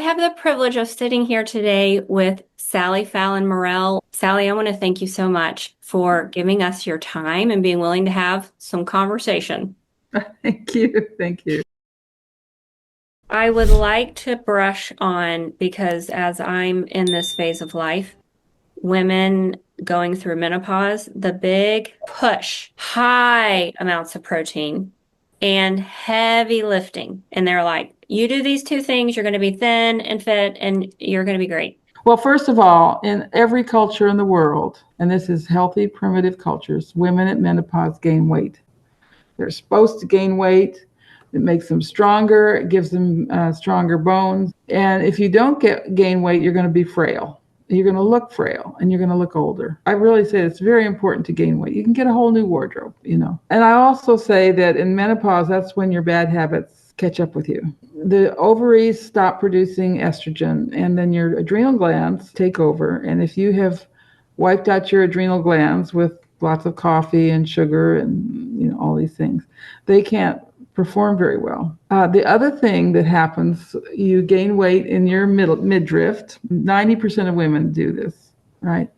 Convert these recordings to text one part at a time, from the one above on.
have the privilege of sitting here today with Sally Fallon Morell. Sally, I want to thank you so much for giving us your time and being willing to have some conversation. Thank you. Thank you. I would like to brush on, because as I'm in this phase of life, women going through menopause, the big push, high amounts of protein and heavy lifting. And they're like, you do these two things, you're going to be thin and fit and you're going to be great. Well, first of all, in every culture in the world, and this is healthy, primitive cultures, women at menopause gain weight. They're supposed to gain weight. It makes them stronger. It gives them stronger bones. And if you don't gain weight, you're going to be frail. You're going to look frail and you're going to look older. I really say it's very important to gain weight. You can get a whole new wardrobe, you know. And I also say that in menopause, that's when your bad habits catch up with you. The ovaries stop producing estrogen, and then your adrenal glands take over. And if you have wiped out your adrenal glands with lots of coffee and sugar and all these things, they can't perform very well. The other thing that happens, you gain weight in your midriff. 90% of women do this, right?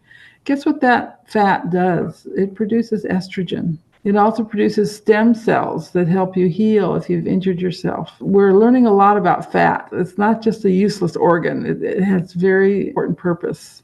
Guess what that fat does? It produces estrogen. It also produces stem cells that help you heal if you've injured yourself. We're learning a lot about fat. It's not just a useless organ. It has very important purpose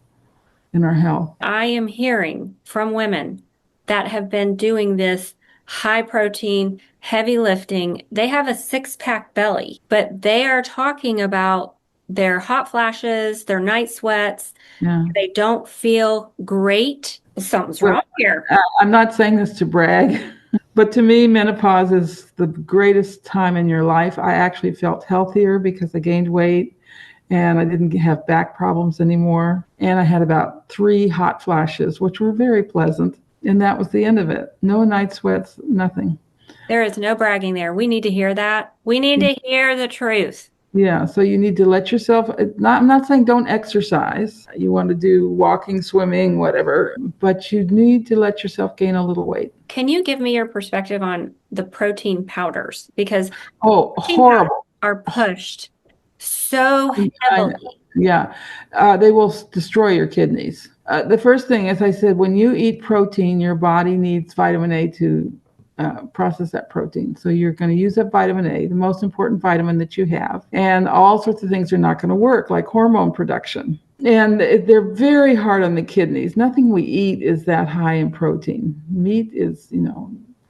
in our health. I am hearing from women that have been doing this high protein, heavy lifting. They have a six-pack belly, but they are talking about their hot flashes, their night sweats. Yeah. They don't feel great. Something's wrong here. I'm not saying this to brag, but to me, menopause is the greatest time in your life. I actually felt healthier because I gained weight and I didn't have back problems anymore. And I had about 3 hot flashes, which were very pleasant. And that was the end of it. No night sweats, nothing. There is no bragging there. We need to hear that. We need to hear the truth. Yeah, so you need to let yourself, I'm not saying don't exercise. You want to do walking, swimming, whatever, but you need to let yourself gain a little weight. Can you give me your perspective on the protein powders? Because horrible. Are pushed so heavily. Yeah, they will destroy your kidneys. The first thing, as I said, when you eat protein, your body needs vitamin A to process that protein. So you're going to use up vitamin A, the most important vitamin that you have. And all sorts of things are not going to work, like hormone production. And they're very hard on the kidneys. Nothing we eat is that high in protein. Meat is,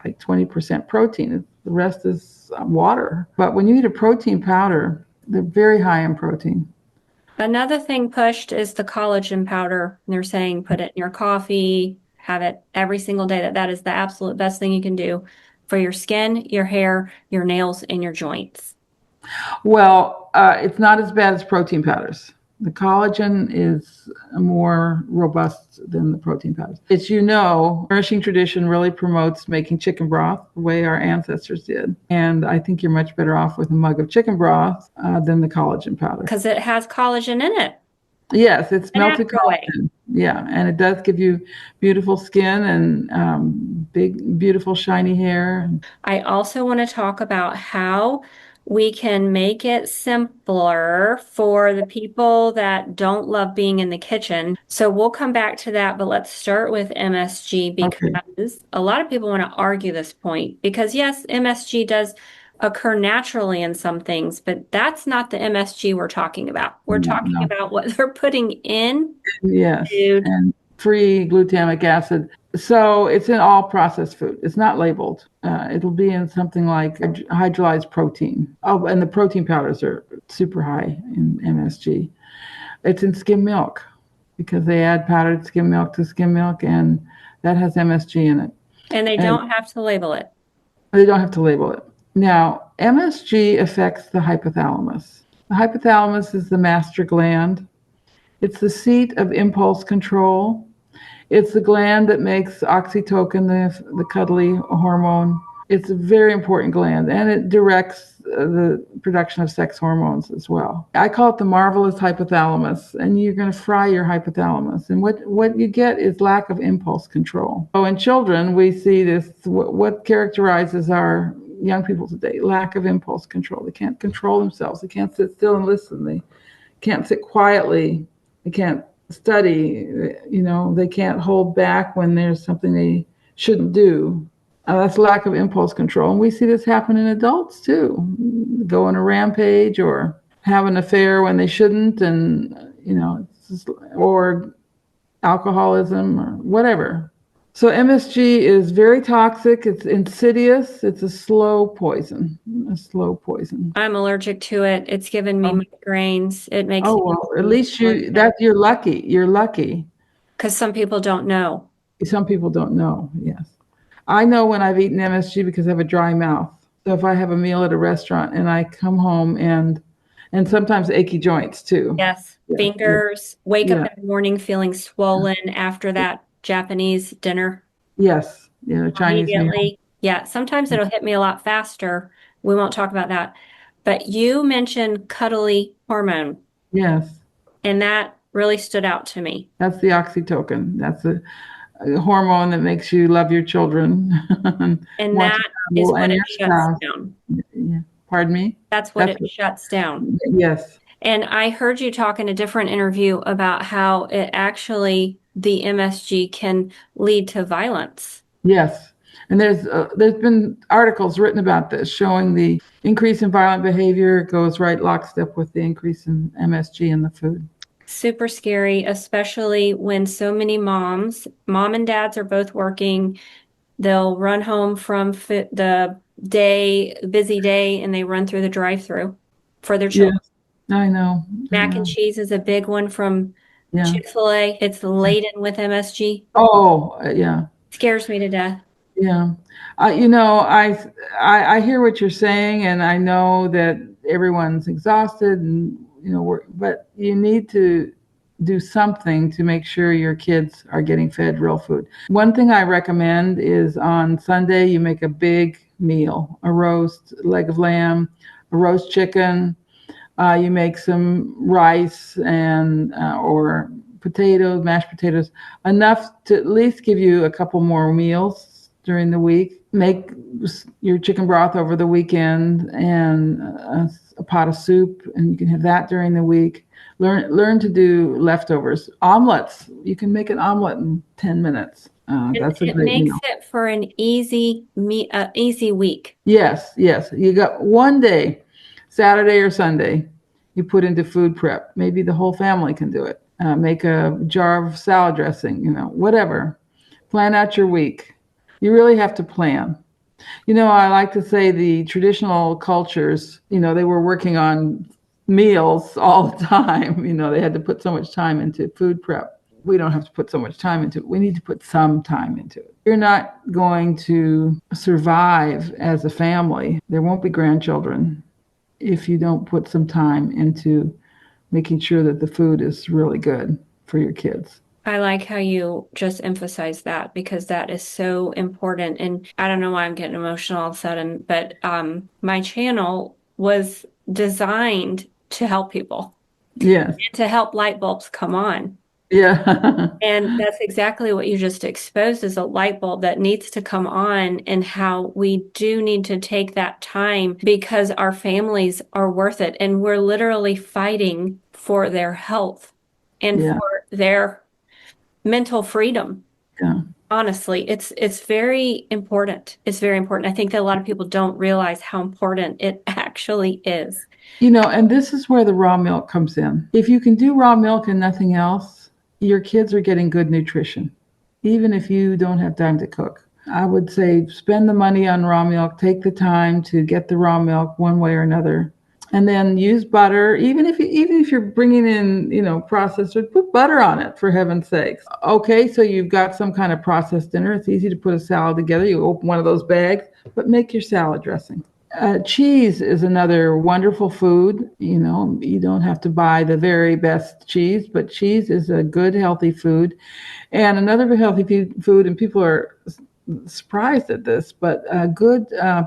like 20% protein. The rest is water. But when you eat a protein powder, they're very high in protein. Another thing pushed is the collagen powder. They're saying put it in your coffee, have it every single day. That is the absolute best thing you can do for your skin, your hair, your nails, and your joints. Well, it's not as bad as protein powders. The collagen is more robust than the protein powders. As you know, Nourishing Tradition really promotes making chicken broth the way our ancestors did. And I think you're much better off with a mug of chicken broth than the collagen powder. Because it has collagen in it. Yes, it's melted collagen. Yeah, and it does give you beautiful skin and big, beautiful, shiny hair. I also want to talk about how we can make it simpler for the people that don't love being in the kitchen. So we'll come back to that, but let's start with MSG because a lot of people want to argue this point because yes, MSG does occur naturally in some things, but that's not the MSG we're talking about. We're talking about what they're putting in food. And free glutamic acid. So it's in all processed food. It's not labeled. It'll be in something like hydrolyzed protein. Oh, and the protein powders are super high in MSG. It's in skim milk because they add powdered skim milk to skim milk, and that has MSG in it. And they don't have to label it. They don't have to label it. Now, MSG affects the hypothalamus. The hypothalamus is the master gland. It's the seat of impulse control. It's the gland that makes oxytocin, the cuddly hormone. It's a very important gland, and it directs the production of sex hormones as well. I call it the marvelous hypothalamus, and you're going to fry your hypothalamus. And what you get is lack of impulse control. So in children, we see this, what characterizes our young people today, lack of impulse control. They can't control themselves. They can't sit still and listen. They can't sit quietly. They can't study. They can't hold back when there's something they shouldn't do. That's lack of impulse control. And we see this happen in adults too. Go on a rampage or have an affair when they shouldn't, and, or alcoholism or whatever. So MSG is very toxic. It's insidious. It's a slow poison. A slow poison. I'm allergic to it. It's given me Oh, migraines. It makes oh me well, at least you're lucky. You're lucky. because some people don't know. Some people don't know. Yes. I know when I've eaten MSG because I have a dry mouth. So if I have a meal at a restaurant and I come home and sometimes achy joints too. Yes, Yeah, yeah, fingers, wake up yeah. in the morning feeling swollen after that Japanese dinner Yes. Yeah, Chinese meal. immediately. Yeah, sometimes it'll hit me a lot faster. We won't talk about that. But you mentioned cuddly hormone, Yes. and that really stood out to me. That's the oxytocin. That's a hormone that makes you love your children and And want to that is cuddle what and it your shuts spouse. down. Yeah. Pardon me? That's what That's it shuts down. yes. And I heard you talk in a different interview about how it actually, the MSG can lead to violence. Yes. And there's been articles written about this showing the increase in violent behavior goes right lockstep with the increase in MSG in the food. Super scary, especially when so many mom and dads are both working. They'll run home from the busy day, and they run through the drive-through for their children. Yes, I know. I Mac and know. cheese is a big one from Yeah. Chick-fil-A. It's laden with MSG. Oh, yeah. Scares me to death. Yeah. I hear what you're saying, and I know that everyone's exhausted, and but you need to do something to make sure your kids are getting fed real food. One thing I recommend is on Sunday you make a big meal, a roast leg of lamb, a roast chicken. You make some rice and or potatoes, mashed potatoes, enough to at least give you a couple more meals during the week. Make your chicken broth over the weekend and a pot of soup, and you can have that during the week. Learn to do leftovers. Omelets. You can make an omelet in 10 minutes. And That's a it great makes meal. it for an easy week. Yes, yes. You got one day, Saturday or Sunday, you put into food prep. Maybe the whole family can do it. Make a jar of salad dressing, whatever. Plan out your week. You really have to plan. I like to say the traditional cultures, they were working on meals all the time. They had to put so much time into food prep. We don't have to put so much time into it. We need to put some time into it. You're not going to survive as a family. There won't be grandchildren if you don't put some time into making sure that the food is really good for your kids. I like how you just emphasize that because that is so important. And I don't know why I'm getting emotional all of a sudden, but my channel was designed to help people, Yes. to help light bulbs come on. Yeah. And that's exactly what you just exposed is a light bulb that needs to come on and how we do need to take that time because our families are worth it. And we're literally fighting for their health and Yeah. for their mental freedom. Yeah. Honestly, it's very important. It's very important. I think that a lot of people don't realize how important it actually is. And this is where the raw milk comes in. If you can do raw milk and nothing else, your kids are getting good nutrition, even if you don't have time to cook. I would say spend the money on raw milk, take the time to get the raw milk one way or another. And then use butter, even if you're bringing in, processed, put butter on it for heaven's sakes. Okay, so you've got some kind of processed dinner. It's easy to put a salad together. You open one of those bags, but make your salad dressing. Cheese is another wonderful food. You don't have to buy the very best cheese, but cheese is a good, healthy food. And another healthy food, and people are surprised at this, but good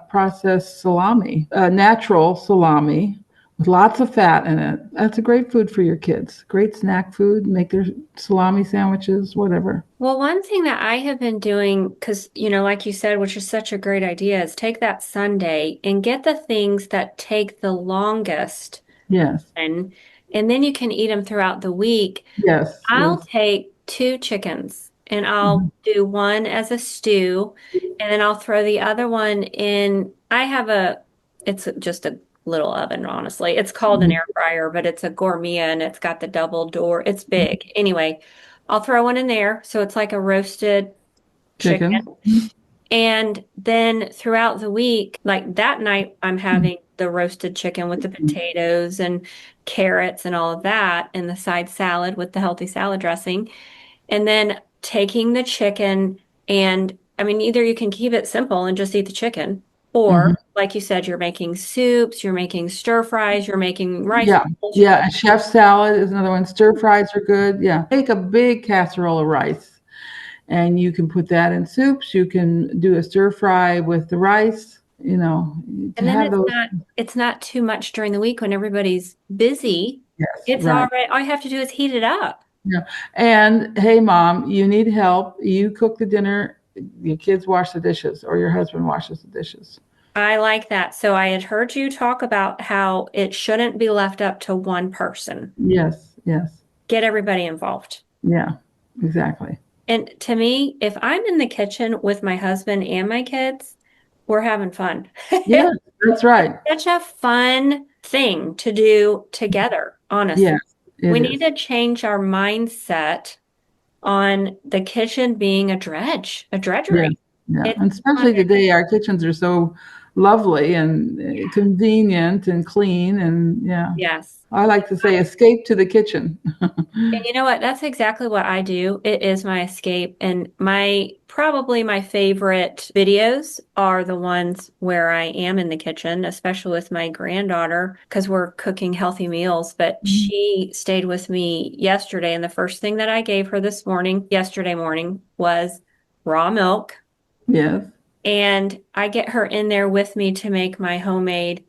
processed salami, natural salami with lots of fat in it. That's a great food for your kids. Great snack food. Make their salami sandwiches, whatever. Well, one thing that I have been doing, because, like you said, which is such a great idea, is take that Sunday and get the things that take the longest Yes. and and then you can eat them throughout the week. Yes, I'll yes. take two chickens and I'll Mhm. do one as a stew, and then I'll throw the other one in. It's just a little oven, honestly. It's called an Mhm. air fryer, but it's a gourmet and it's got the double door. It's big. Anyway, I'll throw one in there. So it's like a roasted chicken. Chicken. Mhm. And then throughout the week, like that night, I'm having the roasted chicken with the potatoes and carrots and all of that, and the side salad with the healthy salad dressing. And then taking the chicken, and I mean, either you can keep it simple and just eat the chicken, Mhm. or like you said, you're making soups, you're making stir fries, you're making rice Yeah, bowls, you're yeah, a chef salad is another one. Stir fries are good. Yeah. Take a big casserole of rice and you can put that in soups. You can do a stir fry with the rice, to and then have those. it's not too much during the week when everybody's busy. Yes, It's all right. right. All you have to do is heat it up. Yeah. And hey, mom, you need help. You cook the dinner, your kids wash the dishes, or your husband washes the dishes. I like that. So I had heard you talk about how it shouldn't be left up to one person. Yes, yes. Get everybody involved. Yeah, exactly. And to me, if I'm in the kitchen with my husband and my kids, we're having fun. Yes, that's right. Such a fun thing to do together, honestly. Yes, it We need is. to change our mindset on the kitchen being a Yeah, drudgery. yeah. It's And fun. especially today, our kitchens are so lovely and convenient and clean. And yeah, Yes. I like to say escape to the kitchen. And you know what? That's exactly what I do. It is my escape. And probably my favorite videos are the ones where I am in the kitchen, especially with my granddaughter, because we're cooking healthy meals. But Mhm. she stayed with me yesterday. And the first thing that I gave her yesterday morning, was raw milk. Yes, And I get her in there with me to make my homemade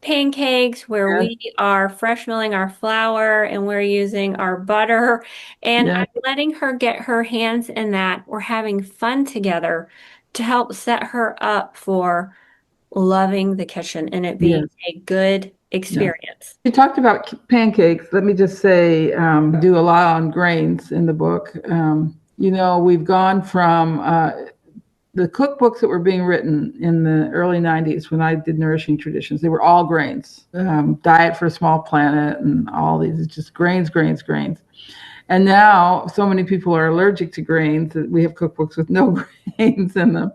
pancakes where yes, we are fresh milling our flour and we're using our butter. And yes, I'm letting her get her hands in that. We're having fun together to help set her up for loving the kitchen and it being yes, a good yes. experience. You talked about pancakes. Let me just say, do a lot on grains in the book. We've gone from the cookbooks that were being written in the early 90s when I did Nourishing Traditions, they were all grains, Diet for a Small Planet, and all these, it's just grains, grains, grains. And now so many people are allergic to grains that we have cookbooks with no grains in them.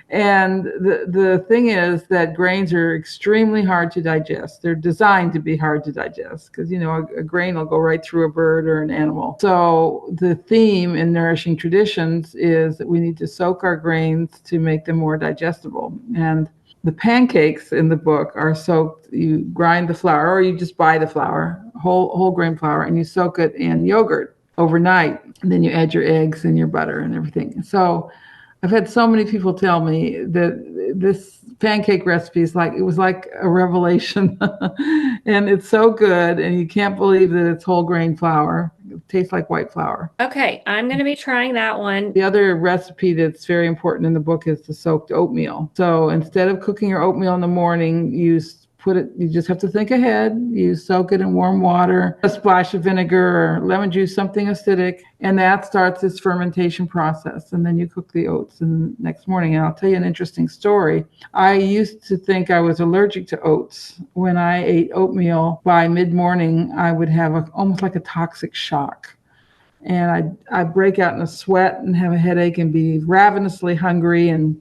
And the thing is that grains are extremely hard to digest. They're designed to be hard to digest because, a grain will go right through a bird or an animal. So the theme in Nourishing Traditions is that we need to soak our grains to make them more digestible. And the pancakes in the book are soaked. You grind the flour, or you just buy the flour, whole grain flour, and you soak it in yogurt overnight. And then you add your eggs and your butter and everything. So I've had so many people tell me that this pancake recipe is like it was like a revelation, and it's so good, and you can't believe that it's whole grain flour. It tastes like white flour. Okay, I'm going to be trying that one. The other recipe that's very important in the book is the soaked oatmeal. So instead of cooking your oatmeal in the morning, you just have to think ahead. You soak it in warm water, a splash of vinegar or lemon juice, something acidic, and that starts this fermentation process. And then you cook the oats the next morning. And I'll tell you an interesting story. I used to think I was allergic to oats. When I ate oatmeal by mid-morning, I would have almost like a toxic shock, and I'd break out in a sweat and have a headache and be ravenously hungry and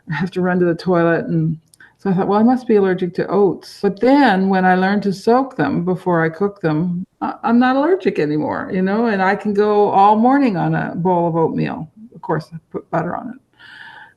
have to run to the toilet. And so I thought, well, I must be allergic to oats. But then when I learned to soak them before I cook them, I'm not allergic anymore, and I can go all morning on a bowl of oatmeal. Of course, I put butter on it.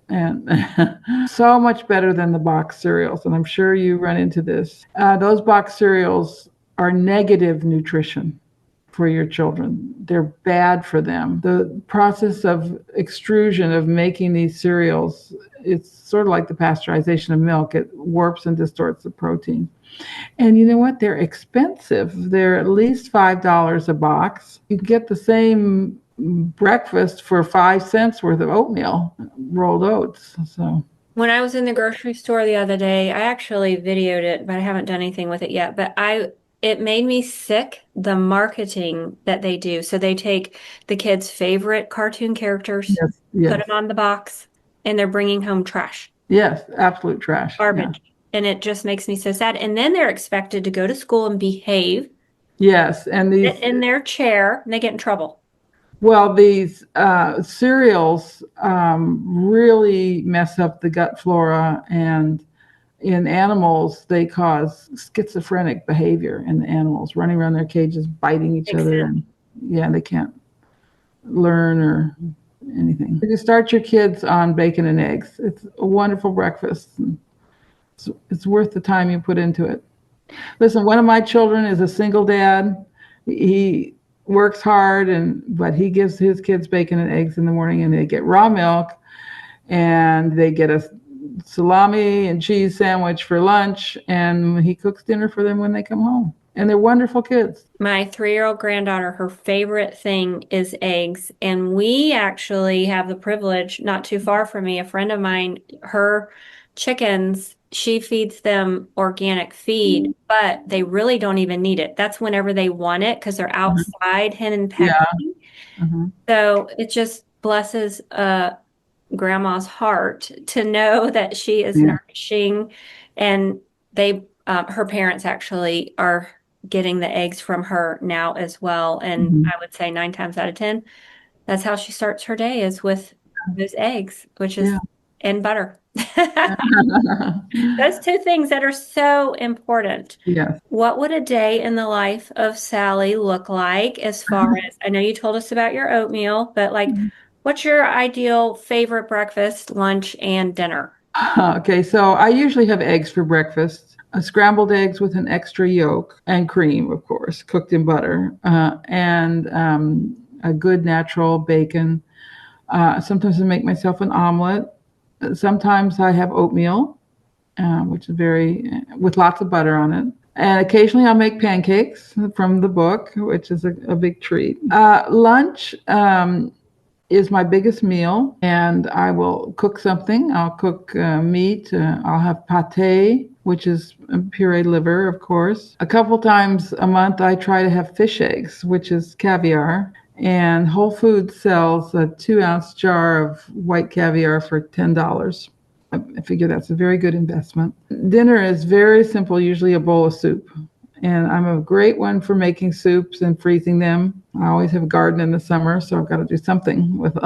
And so much better than the box cereals. And I'm sure you run into this. Those box cereals are negative nutrition for your children. They're bad for them. The process of extrusion of making these cereals, it's sort of like the pasteurization of milk. It warps and distorts the protein. And you know what? They're expensive. They're at least $5 a box. You can get the same breakfast for 5 cents worth of oatmeal, rolled oats. So When I was in the grocery store the other day, I actually videoed it, but I haven't done anything with it yet. But it made me sick, the marketing that they do. So they take the kids' favorite cartoon characters, Yes, put yes, them on the box, and they're bringing home trash, yes, absolute trash. Yeah. garbage. And it just makes me so sad. And then they're expected to go to school and behave, Yes, and sit these, in their chair, and they get in trouble. well, these cereals really mess up the gut flora, and in animals, they cause schizophrenic behavior in the animals, running around their cages, biting each Makes other, sense. and yeah, they can't learn or anything. You start your kids on bacon and eggs. It's a wonderful breakfast. It's worth the time you put into it. Listen, one of my children is a single dad. He works hard, but he gives his kids bacon and eggs in the morning, and they get raw milk, and they get a salami and cheese sandwich for lunch, and he cooks dinner for them when they come home. And they're wonderful kids. My 3-year-old granddaughter, her favorite thing is eggs. And we actually have the privilege, not too far from me, a friend of mine, her chickens, she feeds them organic feed, but they really don't even need it. That's whenever they want it because they're Mhm. outside hen and Yeah. pecking. Mhm. So it just blesses grandma's heart to know that she is Yeah. nourishing, and her parents actually are getting the eggs from her now as well. And Mhm. I would say 9 times out of 10, that's how she starts her day, is with those eggs, which is Yeah. and butter. Those two things that are so important. Yes. What would a day in the life of Sally look like, as far as, I know you told us about your oatmeal, but like, what's your ideal favorite breakfast, lunch, and dinner? Okay, so I usually have eggs for breakfast. Scrambled eggs with an extra yolk and cream, of course, cooked in butter, and a good natural bacon. Sometimes I make myself an omelet. Sometimes I have oatmeal, which is with lots of butter on it. And occasionally I'll make pancakes from the book, which is a big treat. Lunch is my biggest meal, and I will cook something. I'll cook meat. I'll have pate, which is pureed liver, of course. A couple times a month, I try to have fish eggs, which is caviar. And Whole Foods sells a 2 ounce jar of white caviar for $10. I figure that's a very good investment. Dinner is very simple, usually a bowl of soup. And I'm a great one for making soups and freezing them. I always have a garden in the summer, so I've got to do something with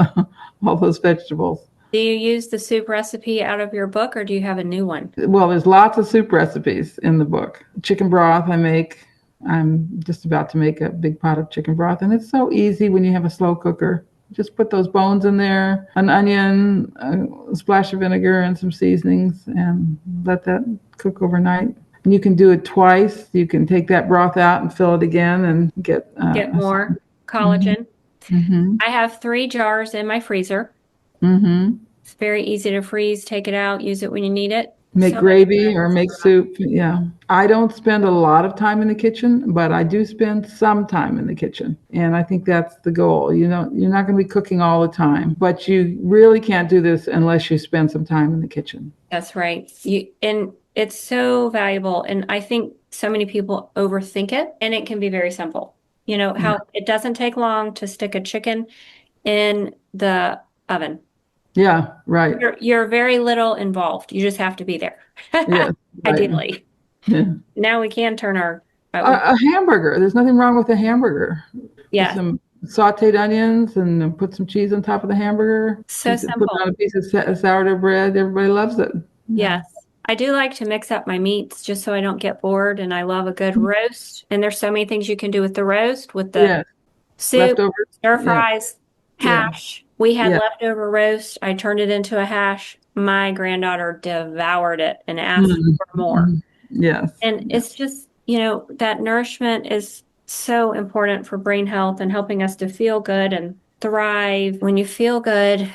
all those vegetables. Do you use the soup recipe out of your book, or do you have a new one? Well, there's lots of soup recipes in the book. Chicken broth I make. I'm just about to make a big pot of chicken broth, and it's so easy when you have a slow cooker. Just put those bones in there, an onion, a splash of vinegar, and some seasonings, and let that cook overnight. And you can do it twice. You can take that broth out and fill it again and get Get more mm-hmm, collagen. mm-hmm, I have 3 jars in my freezer. mm-hmm. It's very easy to freeze, take it out, use it when you need it. Make So much gravy or good. make soup. Yeah. I don't spend a lot of time in the kitchen, but I do spend some time in the kitchen. And I think that's the goal. You know, you're not going to be cooking all the time, but you really can't do this unless you spend some time in the kitchen. That's right. And it's so valuable. And I think so many people overthink it, and it can be very simple. You know, Yeah. how it doesn't take long to stick a chicken in the oven. Yeah, right. You're very little involved. You just have to be there. Yes, right. Ideally. Yeah. Now we can turn our, A hamburger. There's nothing wrong with a hamburger. Just yeah, some sauteed onions and then put some cheese on top of the hamburger. so Put it simple. on a piece of sourdough bread. Everybody loves it. Yeah. Yes. I do like to mix up my meats just so I don't get bored, and I love a good roast. And there's so many things you can do with the roast, with the Yes. soup, Leftovers. stir Yeah. fries, Yeah. hash. We had Yeah. leftover roast. I turned it into a hash. My granddaughter devoured it and asked Mm, for more. mm, yes. And Yeah. it's just, that nourishment is so important for brain health and helping us to feel good and thrive. When you feel good,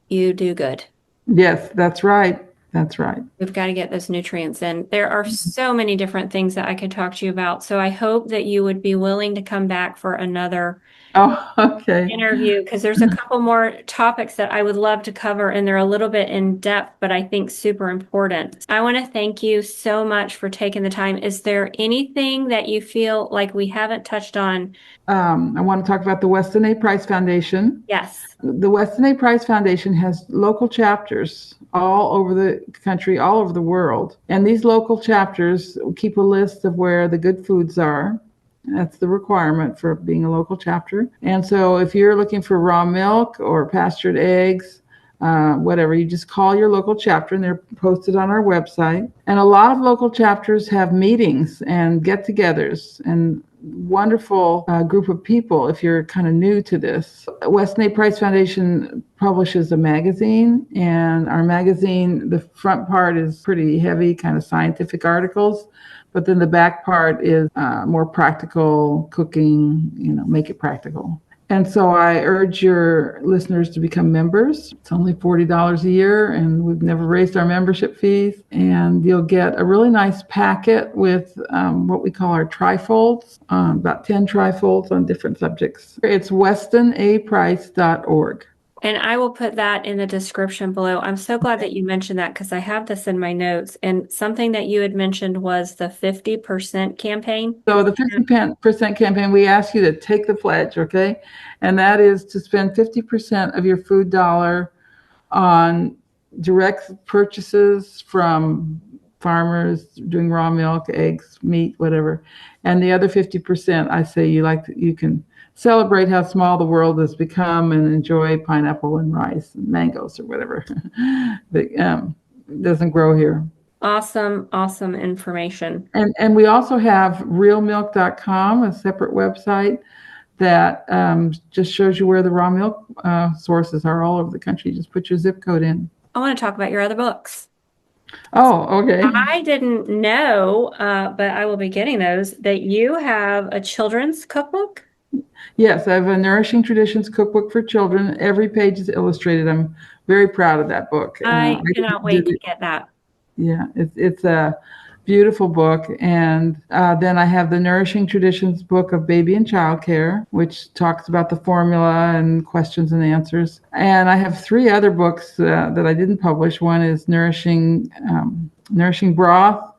you do good. Yes, that's right. That's right. We've got to get those nutrients in. There are so many different things that I could talk to you about. So I hope that you would be willing to come back for another Oh, okay. interview because there's a couple more topics that I would love to cover and they're a little bit in depth, but I think super important. I want to thank you so much for taking the time. Is there anything that you feel like we haven't touched on? I want to talk about the Weston A. Price Foundation. Yes. The Weston A. Price Foundation has local chapters all over the country, all over the world. And these local chapters keep a list of where the good foods are. That's the requirement for being a local chapter. And so if you're looking for raw milk or pastured eggs, whatever, you just call your local chapter and they're posted on our website. And a lot of local chapters have meetings and get togethers and wonderful group of people if you're kind of new to this. Weston A. Price Foundation publishes a magazine, and our magazine, the front part is pretty heavy, kind of scientific articles, but then the back part is more practical cooking, make it practical. And so I urge your listeners to become members. It's only $40 a year, and we've never raised our membership fees. And you'll get a really nice packet with what we call our trifolds, about 10 trifolds on different subjects. It's westonaprice.org. And I will put that in the description below. I'm so glad that you mentioned that because I have this in my notes. And something that you had mentioned was the 50% campaign. So the 50% campaign, we ask you to take the pledge, okay? And that is to spend 50% of your food dollar on direct purchases from farmers doing raw milk, eggs, meat, whatever. And the other 50%, I say you can celebrate how small the world has become and enjoy pineapple and rice and mangoes or whatever that doesn't grow here. Awesome, awesome information. And we also have realmilk.com, a separate website that just shows you where the raw milk sources are all over the country. Just put your zip code in. I want to talk about your other books. Oh, okay. I didn't know, but I will be getting those, that you have a children's cookbook. Yes, I have a Nourishing Traditions cookbook for children. Every page is illustrated. I'm very proud of that book. I cannot wait to get that. Yeah, it's a beautiful book. And then I have the Nourishing Traditions book of baby and child care, which talks about the formula and questions and answers. And I have three other books that I didn't publish. One is Nourishing Broth,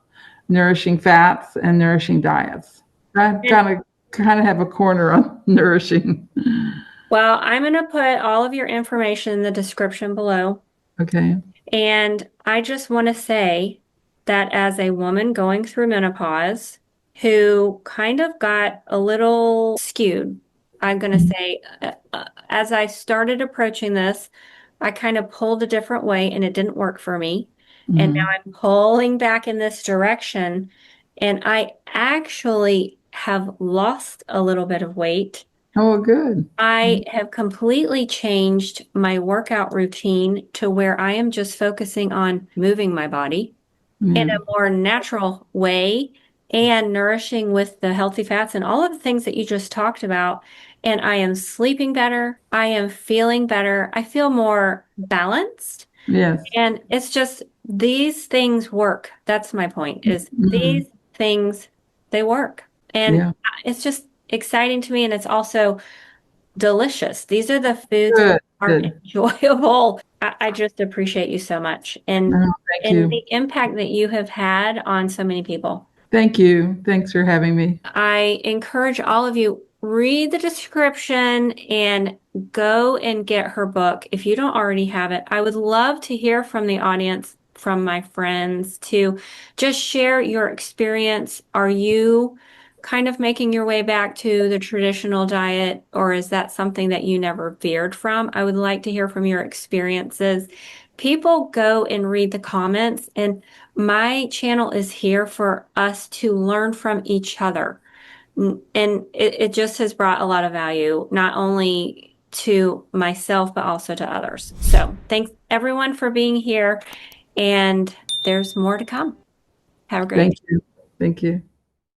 Nourishing Fats, and Nourishing Diets. I kind of have a corner on nourishing. Well, I'm going to put all of your information in the description below. Okay. And I just want to say that as a woman going through menopause who kind of got a little skewed, I'm going to say, as I started approaching this, I kind of pulled a different way and it didn't work for me. And now Mhm. I'm pulling back in this direction. And I actually have lost a little bit of weight. Oh, good. I have completely changed my workout routine to where I am just focusing on moving my body in Yeah. a more natural way and nourishing with the healthy fats and all of the things that you just talked about. And I am sleeping better. I am feeling better. I feel more balanced. Yes. And it's just these things work. That's my point, is Mhm. these things, they work. And Yeah. it's just exciting to me. And it's also delicious. These are the foods that Good. are Good. enjoyable. I just appreciate you so much Oh, thank and you. the impact that you have had on so many people. Thank you. Thanks for having me. I encourage all of you, read the description and go and get her book if you don't already have it. I would love to hear from the audience, from my friends, to just share your experience. Are you kind of making your way back to the traditional diet, or is that something that you never veered from? I would like to hear from your experiences. People go and read the comments, and my channel is here for us to learn from each other. And it just has brought a lot of value, not only to myself, but also to others. So thanks everyone for being here. And there's more to come. Have a great Thank day. you. Thank you.